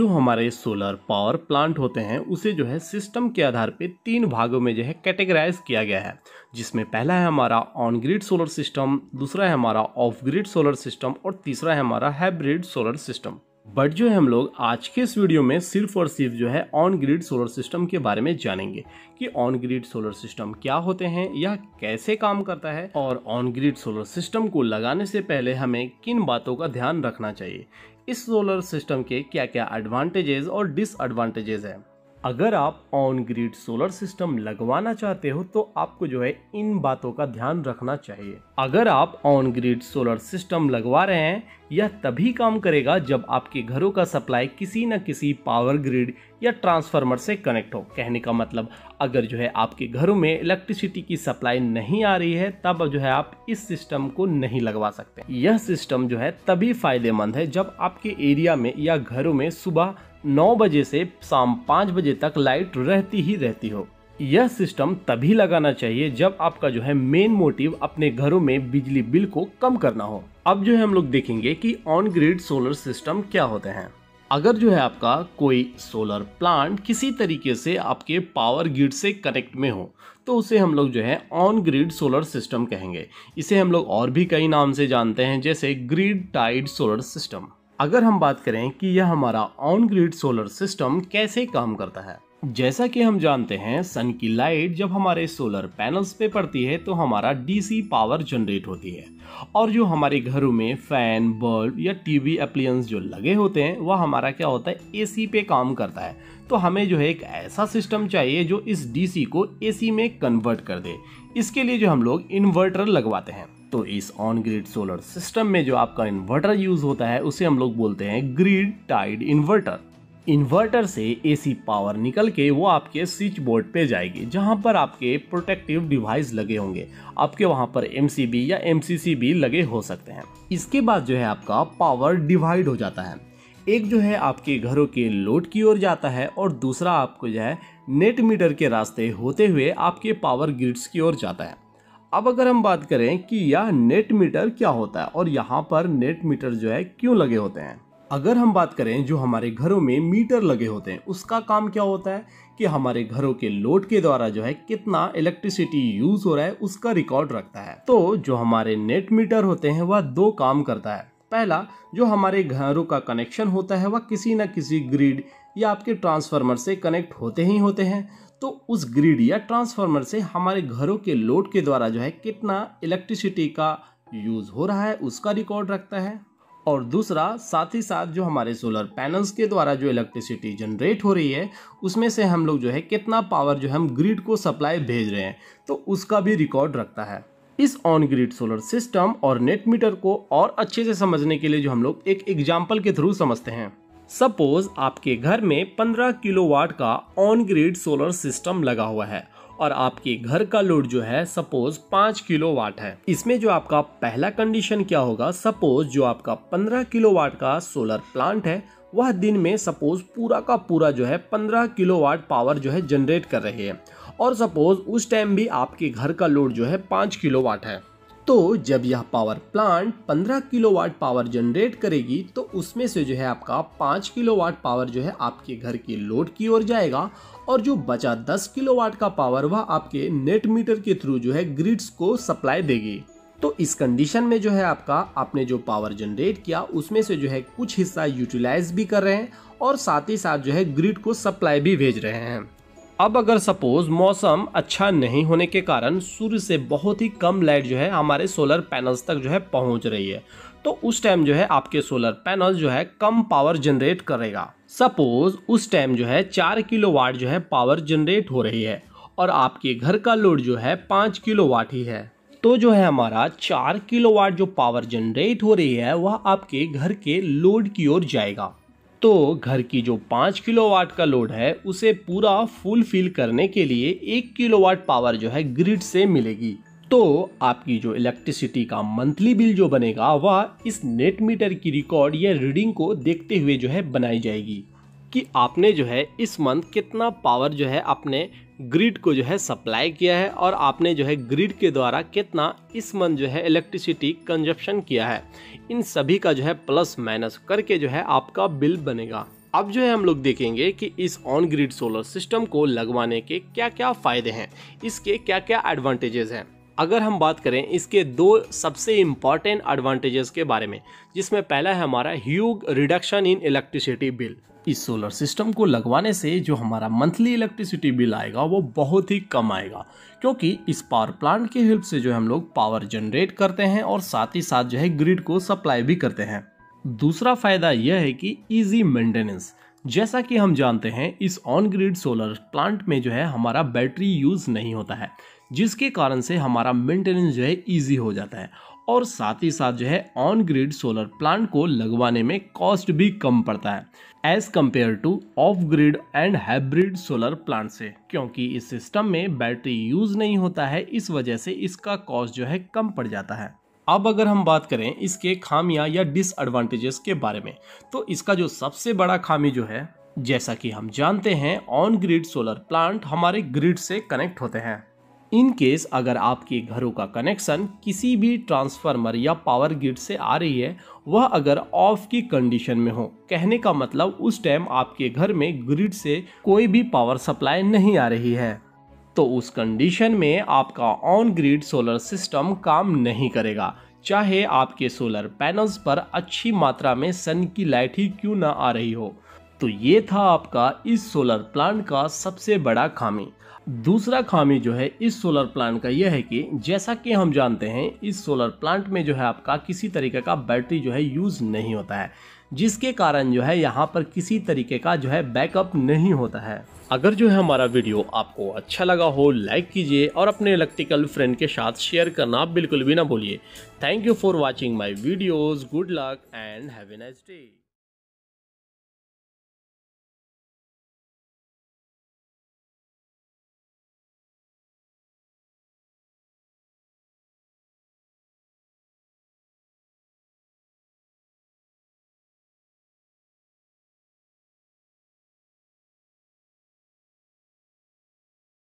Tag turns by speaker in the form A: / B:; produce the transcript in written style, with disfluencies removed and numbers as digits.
A: जो हमारे solar power plant होते हैं उसे जो है सिस्टम के आधार पे 3 भागों में जो है कैटेगराइज किया गया है, जिसमें पहला है हमारा ऑन ग्रिड सोलर सिस्टम, दूसरा है हमारा ऑफ ग्रिड सोलर सिस्टम और तीसरा है हमारा हाइब्रिड सोलर सिस्टम। बट जो है हम लोग आज के इस वीडियो में सिर्फ और सिर्फ जो है ऑन ग्रिड सोलर सिस्टम के बारे में जानेंगे कि ऑन ग्रिड सोलर सिस्टम क्या होते हैं, यह कैसे काम करता है और ऑन ग्रिड सोलर सिस्टम को लगाने से पहले हमें किन बातों का ध्यान रखना चाहिए, इस सोलर सिस्टम के क्या क्या एडवांटेजेस और डिसएडवांटेजेस है। अगर आप ऑन ग्रिड सोलर सिस्टम लगवाना चाहते हो तो आपको जो है इन बातों का ध्यान रखना चाहिए। अगर आप ऑन ग्रिड सोलर सिस्टम लगवा रहे हैं, यह तभी काम करेगा जब आपके घरों का सप्लाई किसी न किसी पावर ग्रिड या ट्रांसफार्मर से कनेक्ट हो। कहने का मतलब अगर जो है आपके घरों में इलेक्ट्रिसिटी की सप्लाई नहीं आ रही है तब जो है आप इस सिस्टम को नहीं लगवा सकते। यह सिस्टम जो है तभी फायदेमंद है जब आपके एरिया में या घरों में सुबह 9 बजे से शाम 5 बजे तक लाइट रहती ही रहती हो। यह सिस्टम तभी लगाना चाहिए जब आपका जो है मेन मोटिव अपने घरों में बिजली बिल को कम करना हो। अब जो है हम लोग देखेंगे कि ऑन ग्रिड सोलर सिस्टम क्या होते हैं। अगर जो है आपका कोई सोलर प्लांट किसी तरीके से आपके पावर ग्रिड से कनेक्ट में हो तो उसे हम लोग जो है ऑन ग्रिड सोलर सिस्टम कहेंगे। इसे हम लोग और भी कई नाम से जानते हैं, जैसे ग्रिड टाइड सोलर सिस्टम। अगर हम बात करें कि यह हमारा ऑन ग्रिड सोलर सिस्टम कैसे काम करता है, जैसा कि हम जानते हैं सन की लाइट जब हमारे सोलर पैनल्स पे पड़ती है तो हमारा डीसी पावर जनरेट होती है, और जो हमारे घरों में फैन, बल्ब या टीवी एप्लियंस जो लगे होते हैं वह हमारा क्या होता है, एसी पे काम करता है। तो हमें जो है एक ऐसा सिस्टम चाहिए जो इस डीसी को एसी में कन्वर्ट कर दे। इसके लिए जो हम लोग इन्वर्टर लगवाते हैं। तो इस ऑन ग्रिड सोलर सिस्टम में जो आपका इन्वर्टर यूज होता है उसे हम लोग बोलते हैं ग्रिड टाइड इन्वर्टर। इन्वर्टर से एसी पावर निकल के वो आपके स्विच बोर्ड पे जाएगी, जहां पर आपके प्रोटेक्टिव डिवाइस लगे होंगे। आपके वहां पर एमसीबी या एमसीसी भी लगे हो सकते हैं। इसके बाद जो है आपका पावर डिवाइड हो जाता है। एक जो है आपके घरों के लोड की ओर जाता है और दूसरा आपको जो है नेट मीटर के रास्ते होते हुए आपके पावर ग्रिड्स की ओर जाता है। अब अगर हम बात करें कि यह नेट मीटर क्या होता है और यहाँ पर नेट मीटर जो है क्यों लगे होते हैं। अगर हम बात करें जो हमारे घरों में मीटर लगे होते हैं उसका काम क्या होता है कि हमारे घरों के लोड के द्वारा जो है कितना इलेक्ट्रिसिटी यूज हो रहा है उसका रिकॉर्ड रखता है। तो जो हमारे नेट मीटर होते हैं वह 2 काम करता है। पहला, जो हमारे घरों का कनेक्शन होता है वह किसी न किसी ग्रिड या आपके ट्रांसफार्मर से कनेक्ट होते ही होते हैं, तो उस ग्रिड या ट्रांसफार्मर से हमारे घरों के लोड के द्वारा जो है कितना इलेक्ट्रिसिटी का यूज हो रहा है उसका रिकॉर्ड रखता है। और दूसरा, साथ ही साथ जो हमारे सोलर पैनल्स के द्वारा जो इलेक्ट्रिसिटी जनरेट हो रही है उसमें से हम लोग जो है कितना पावर जो हम ग्रिड को सप्लाई भेज रहे हैं तो उसका भी रिकॉर्ड रखता है। इस ऑन ग्रिड सोलर सिस्टम और नेट मीटर को और अच्छे से समझने के लिए जो हम लोग एक एग्जाम्पल के थ्रू समझते हैं। सपोज आपके घर में 15 किलोवाट का ऑन ग्रिड सोलर सिस्टम लगा हुआ है और आपके घर का लोड जो है सपोज 5 किलोवाट है। इसमें जो आपका पहला कंडीशन क्या होगा, सपोज जो आपका 15 किलोवाट का सोलर प्लांट है वह दिन में सपोज पूरा का पूरा जो है 15 किलोवाट पावर जो है जनरेट कर रही है, और सपोज उस टाइम भी आपके घर का लोड जो है 5 किलोवाट है। तो जब यह power plant 15 kilowatt power generate करेगी तो उसमें से जो है आपका 5 किलोवाट पावर जो है आपके घर के लोड की ओर जाएगा, और जो बचा 10 किलोवाट का पावर वह आपके नेट मीटर के थ्रू जो है ग्रिड्स को सप्लाई देगी। तो इस कंडीशन में जो है आपने जो पावर जनरेट किया उसमें से जो है कुछ हिस्सा यूटिलाइज भी कर रहे हैं और साथ ही साथ जो है ग्रिड को सप्लाई भी भेज रहे हैं। अब अगर सपोज मौसम अच्छा नहीं होने के कारण सूर्य से बहुत ही कम लाइट जो है हमारे सोलर पैनल्स तक जो है पहुंच रही है, तो उस टाइम जो है आपके सोलर पैनल जो है कम पावर जनरेट करेगा। सपोज उस टाइम जो है 4 किलोवाट जो है पावर जनरेट हो रही है और आपके घर का लोड जो है 5 किलोवाट ही है, तो जो है हमारा 4 किलोवाट जो पावर जनरेट हो रही है वह आपके घर के लोड की ओर जाएगा। तो घर की जो 5 किलोवाट का लोड है उसे पूरा फुलफिल करने के लिए 1 किलोवाट पावर जो है ग्रिड से मिलेगी। तो आपकी जो इलेक्ट्रिसिटी का मंथली बिल जो बनेगा वह इस नेट मीटर की रिकॉर्ड या रीडिंग को देखते हुए जो है बनाई जाएगी कि आपने जो है इस मंथ कितना पावर जो है अपने ग्रिड को जो है सप्लाई किया है और आपने जो है ग्रिड के द्वारा कितना इस मंथ जो है इलेक्ट्रिसिटी कंजप्शन किया है। इन सभी का जो है प्लस माइनस करके जो है आपका बिल बनेगा। अब जो है हम लोग देखेंगे कि इस ऑन ग्रिड सोलर सिस्टम को लगवाने के क्या क्या फायदे हैं, इसके क्या क्या एडवांटेजेस हैं। अगर हम बात करें इसके दो सबसे इम्पॉर्टेंट एडवांटेजेस के बारे में, जिसमें पहला है हमारा huge reduction in electricity bill. इस सोलर सिस्टम को लगवाने से जो हमारा मंथली इलेक्ट्रिसिटी बिल आएगा वो बहुत ही कम आएगा, क्योंकि इस पावर प्लांट की हेल्प से जो हम लोग पावर जनरेट करते हैं और साथ ही साथ जो है ग्रिड को सप्लाई भी करते हैं। दूसरा फायदा यह है कि इजी मेंटेनेंस। जैसा कि हम जानते हैं इस ऑन ग्रिड सोलर प्लांट में जो है हमारा बैटरी यूज नहीं होता है, जिसके कारण से हमारा मेंटेनेंस जो है इजी हो जाता है और साथ ही साथ जो है ऑन ग्रिड सोलर प्लांट को लगवाने में कॉस्ट भी कम पड़ता है as compare to off grid and hybrid solar plant से, क्योंकि इस सिस्टम में बैटरी यूज नहीं होता है, इस वजह से इसका कॉस्ट जो है कम पड़ जाता है। अब अगर हम बात करें इसके खामियां या डिसएडवांटेजेस के बारे में, तो इसका जो सबसे बड़ा खामी जो है, जैसा कि हम जानते हैं ऑन ग्रिड सोलर प्लांट हमारे ग्रिड से कनेक्ट होते हैं। इन केस अगर आपके घरों का कनेक्शन किसी भी ट्रांसफार्मर या पावर ग्रिड से आ रही है, वह अगर ऑफ की कंडीशन में हो, कहने का मतलब उस टाइम आपके घर में ग्रिड से कोई भी पावर सप्लाई नहीं आ रही है, तो उस कंडीशन में आपका ऑन ग्रिड सोलर सिस्टम काम नहीं करेगा, चाहे आपके सोलर पैनल्स पर अच्छी मात्रा में सन की लाइट ही क्यों ना आ रही हो। तो ये था आपका इस सोलर प्लांट का सबसे बड़ा खामी। दूसरा खामी जो है इस सोलर प्लांट का यह है कि जैसा कि हम जानते हैं इस सोलर प्लांट में जो है आपका किसी तरीके का बैटरी जो है यूज नहीं होता है, जिसके कारण जो है यहाँ पर किसी तरीके का जो है बैकअप नहीं होता है। अगर जो है हमारा वीडियो आपको अच्छा लगा हो, लाइक कीजिए और अपने इलेक्ट्रिकल फ्रेंड के साथ शेयर करना बिल्कुल भी ना भूलिए। Thank you for watching my videos. Good luck and have a nice day.